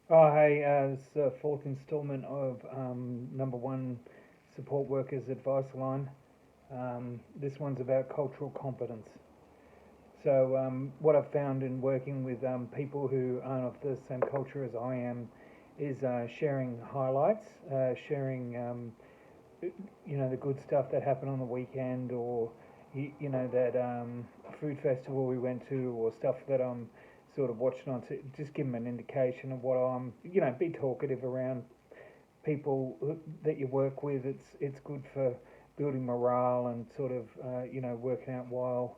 Oh, hey, it's the fourth instalment of number one support workers advice line. This one's about cultural competence. So, what I've found in working with people who aren't of the same culture as I am is sharing highlights, sharing the good stuff that happened on the weekend, or that food festival we went to, or stuff that I'm sort of watching on to just give them an indication of what I'm, be talkative around people that you work with. It's good for building morale and sort of working out while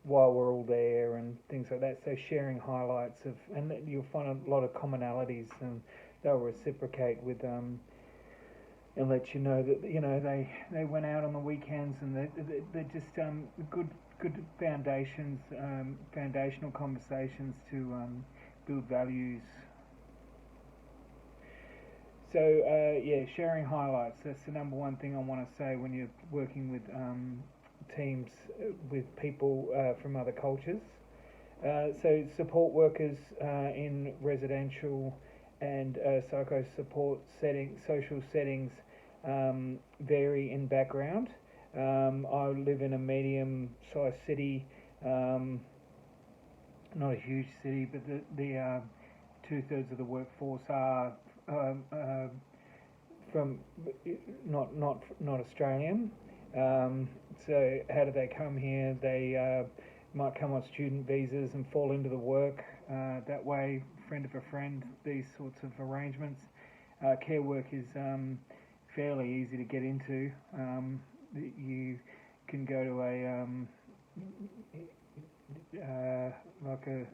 we're all there and things like that. So sharing highlights of, and you'll find a lot of commonalities, and they'll reciprocate with and let you know that they went out on the weekends, and they're just good foundational conversations to build values. So yeah, sharing highlights. That's the number one thing I want to say when you're working with teams with people from other cultures. So support workers in residential and psycho support social settings vary in background. I live in a medium-sized city, not a huge city, but the two-thirds of the workforce are um, uh, from not Australian. Um, so how do they come here? They might come on student visas and fall into the work that way, friend of a friend, these sorts of arrangements. Care work is fairly easy to get into. You can go to like a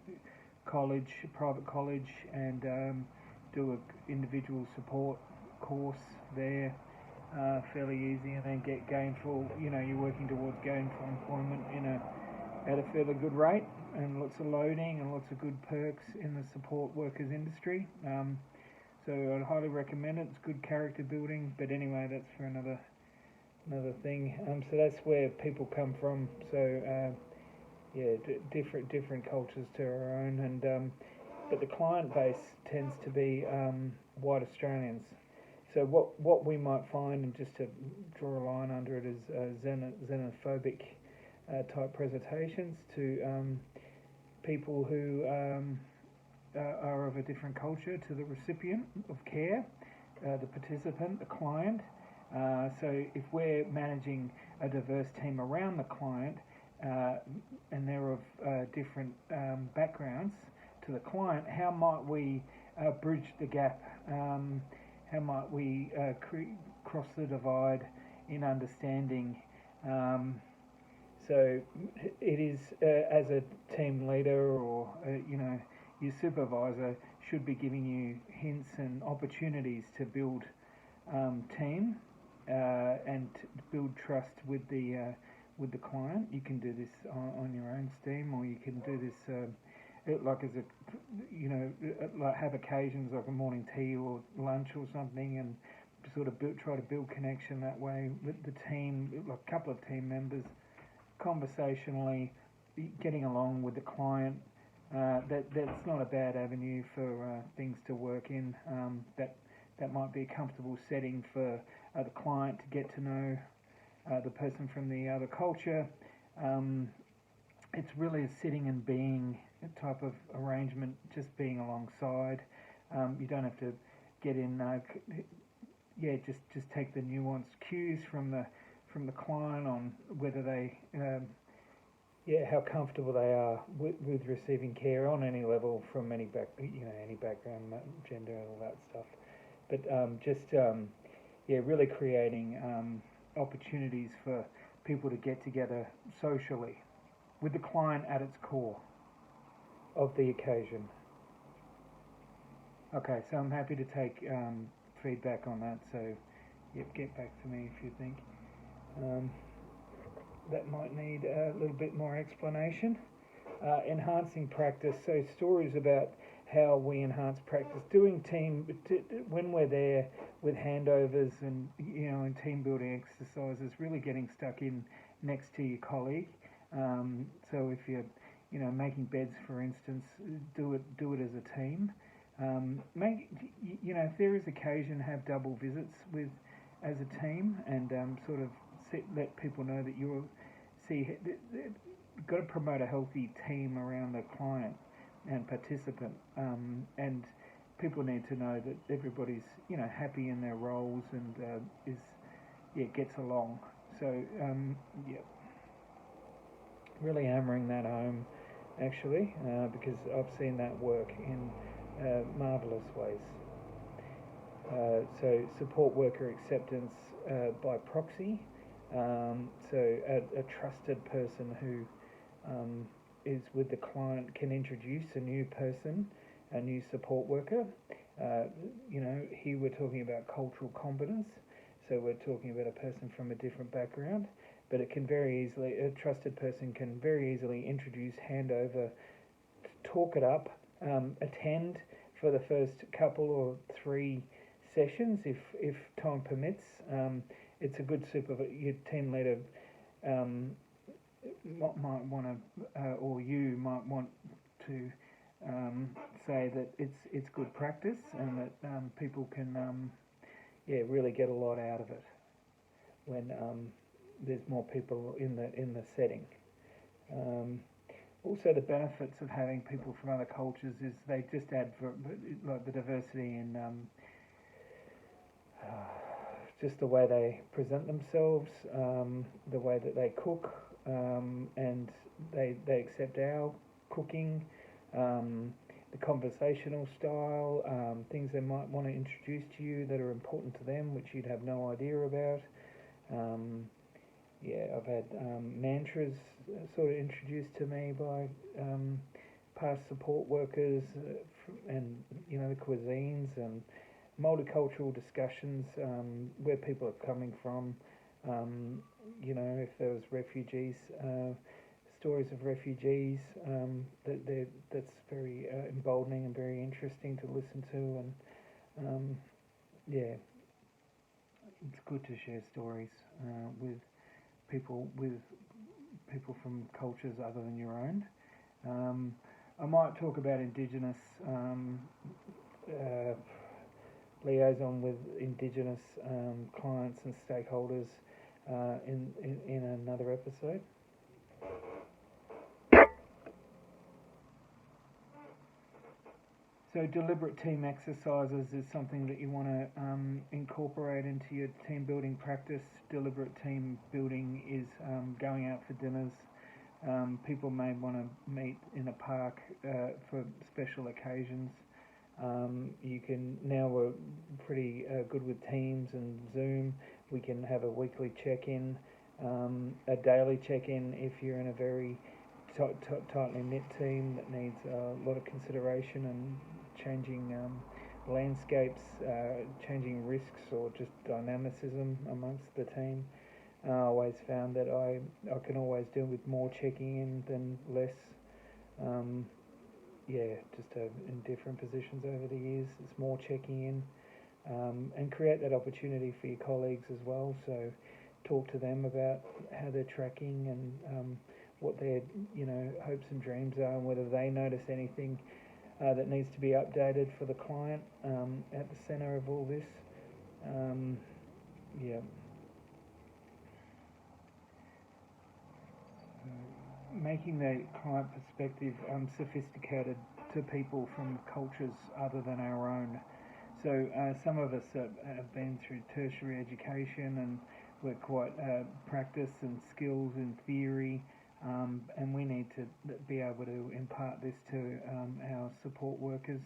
college, a private college, and do a individual support course there, fairly easy, and then get gainful. You're working towards gainful employment at a fairly good rate, and lots of loading and lots of good perks in the support workers industry. So I'd highly recommend it. It's good character building, but anyway, that's for another thing. So that's where people come from. So yeah, different cultures to our own, and but the client base tends to be white Australians. So what we might find, and just to draw a line under it, is xenophobic type presentations to people who are of a different culture to the recipient of care, the participant, the client. So if we're managing a diverse team around the client, uh, and they're of different backgrounds to the client, how might we bridge the gap? How might we cross the divide in understanding? Um, so it is as a team leader, or your supervisor should be giving you hints and opportunities to build team and to build trust with the client. You can do this on your own steam, or you can do this like as a like have occasions like a morning tea or lunch or something, and sort of try to build connection that way with the team, like a couple of team members, conversationally getting along with the client. That's not a bad avenue for things to work in. That might be a comfortable setting for the client to get to know the person from the other culture. Um, it's really a sitting and being type of arrangement, just being alongside. You don't have to get in. Just take the nuanced cues from the client on whether they how comfortable they are with receiving care on any level from any background, gender, and all that stuff. But really creating opportunities for people to get together socially with the client at its core of the occasion. Okay, so I'm happy to take feedback on that. So, yep, get back to me if you think um, that might need a little bit more explanation. Enhancing practice. So stories about how we enhance practice, doing team when we're there with handovers and and team building exercises. Really getting stuck in next to your colleague. So if you're making beds, for instance, do it as a team. If there is occasion, have double visits with as a team, and sort of let people know that you're got to promote a healthy team around the client and participant, and people need to know that everybody's happy in their roles and gets along. So really hammering that home actually, because I've seen that work in marvellous ways. So support worker acceptance by proxy. So a trusted person who is with the client can introduce a new person, a new support worker. Here we're talking about cultural competence, so we're talking about a person from a different background, but it can very easily, a trusted person can very easily introduce, hand over, talk it up, attend for the first couple or 3 sessions if time permits. It's a good your team leader might want to, or you might want to say that it's good practice and that people can really get a lot out of it when there's more people in the setting. Also, the benefits of having people from other cultures is they just add like the diversity in just the way they present themselves, the way that they cook, and they accept our cooking, the conversational style, things they might want to introduce to you that are important to them, which you'd have no idea about. I've had mantras sort of introduced to me by past support workers, and the cuisines and multicultural discussions, where people are coming from. If there was refugees, stories of refugees, that's very emboldening and very interesting to listen to, and it's good to share stories with people from cultures other than your own. I might talk about Indigenous liaison with Indigenous clients and stakeholders in another episode. So deliberate team exercises is something that you want to incorporate into your team building practice. Deliberate team building is going out for dinners. People may want to meet in a park for special occasions. We're pretty good with Teams and Zoom. We can have a weekly check-in, a daily check-in if you're in a very tightly knit team that needs a lot of consideration and changing landscapes, changing risks, or just dynamicism amongst the team. I always found that I can always do with more checking in than less. In different positions over the years, it's more checking in, and create that opportunity for your colleagues as well. So talk to them about how they're tracking and what their hopes and dreams are, and whether they notice anything that needs to be updated for the client at the centre of all this. Making the client perspective sophisticated to people from cultures other than our own. So some of us have been through tertiary education, and we're quite practiced and skills in theory, and we need to be able to impart this to our support workers.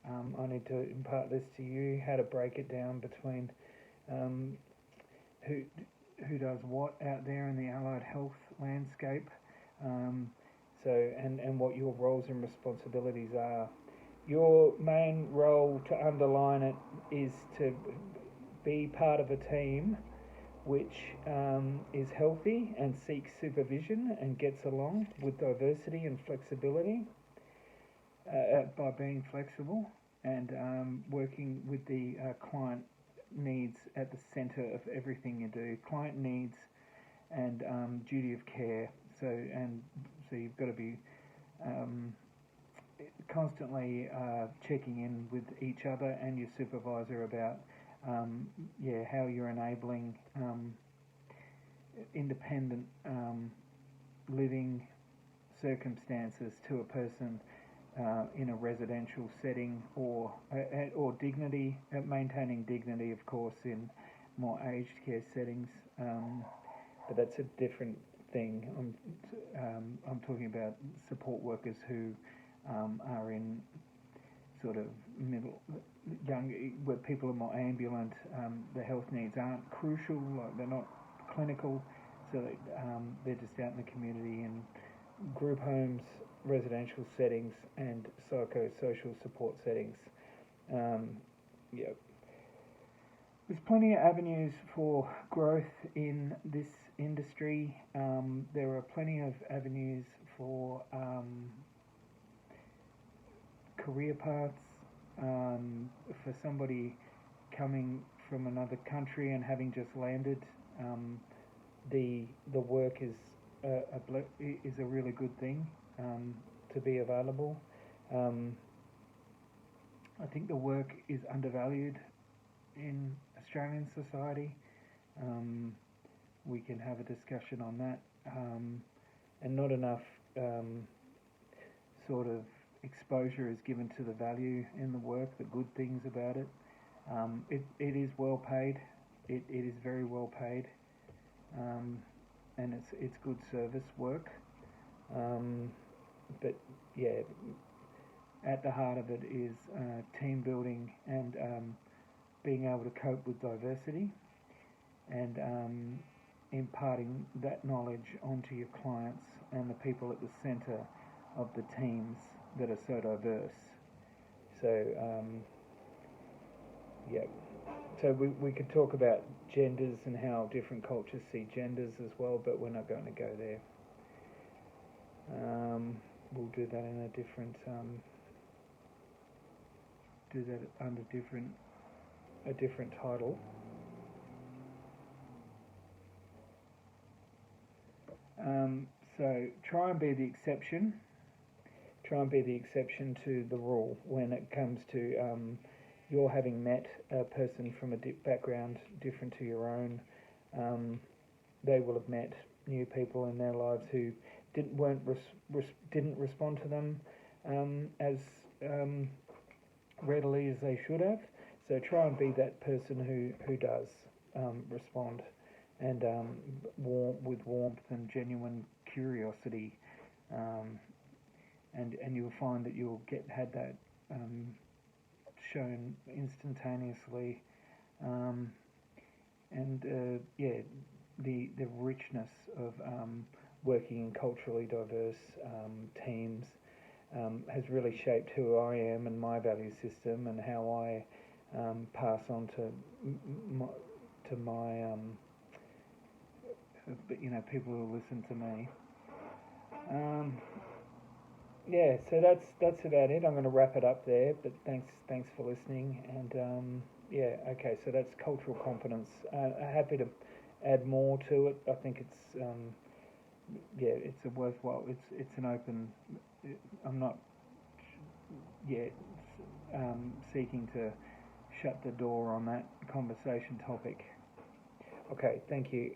I need to impart this to you, how to break it down between who does what out there in the allied health landscape, and what your roles and responsibilities are. Your main role, to underline it, is to be part of a team which is healthy and seeks supervision and gets along with diversity and flexibility by being flexible and working with the client needs at the centre of everything you do. Client needs and duty of care. So you've got to be constantly checking in with each other and your supervisor about how you're enabling independent living circumstances to a person in a residential setting, or dignity, maintaining dignity, of course, in more aged care settings. But that's a different thing. I'm talking about support workers who are in sort of young, where people are more ambulant. The health needs aren't crucial, like they're not clinical, so they're just out in the community in group homes, residential settings, and psychosocial support settings. There's plenty of avenues for growth in this industry. There are plenty of avenues for career paths for somebody coming from another country and having just landed. The work is a really good thing to be available. I think the work is undervalued in Australian society. We can have a discussion on that, and not enough sort of exposure is given to the value in the work, the good things about it. It is well paid. It is very well paid, and it's good service work. But yeah, at the heart of it is team building and being able to cope with diversity, and imparting that knowledge onto your clients and the people at the centre of the teams that are so diverse. So so we could talk about genders and how different cultures see genders as well, but we're not going to go there. We'll do that in a different under a different title. So try and be the exception. Try and be the exception to the rule when it comes to you're having met a person from a background different to your own. They will have met new people in their lives who didn't respond to them as readily as they should have. So try and be that person who does respond, and with warmth and genuine curiosity, and you'll find that you'll had that shown instantaneously, and the richness of working in culturally diverse teams has really shaped who I am and my value system, and how I pass on to my people who listen to me. So that's about it. I'm going to wrap it up there, but thanks for listening, and okay, so that's cultural competence. Happy to add more to it. I think it's it's a worthwhile. It's an open. I'm not yet seeking to shut the door on that conversation topic. Okay, thank you.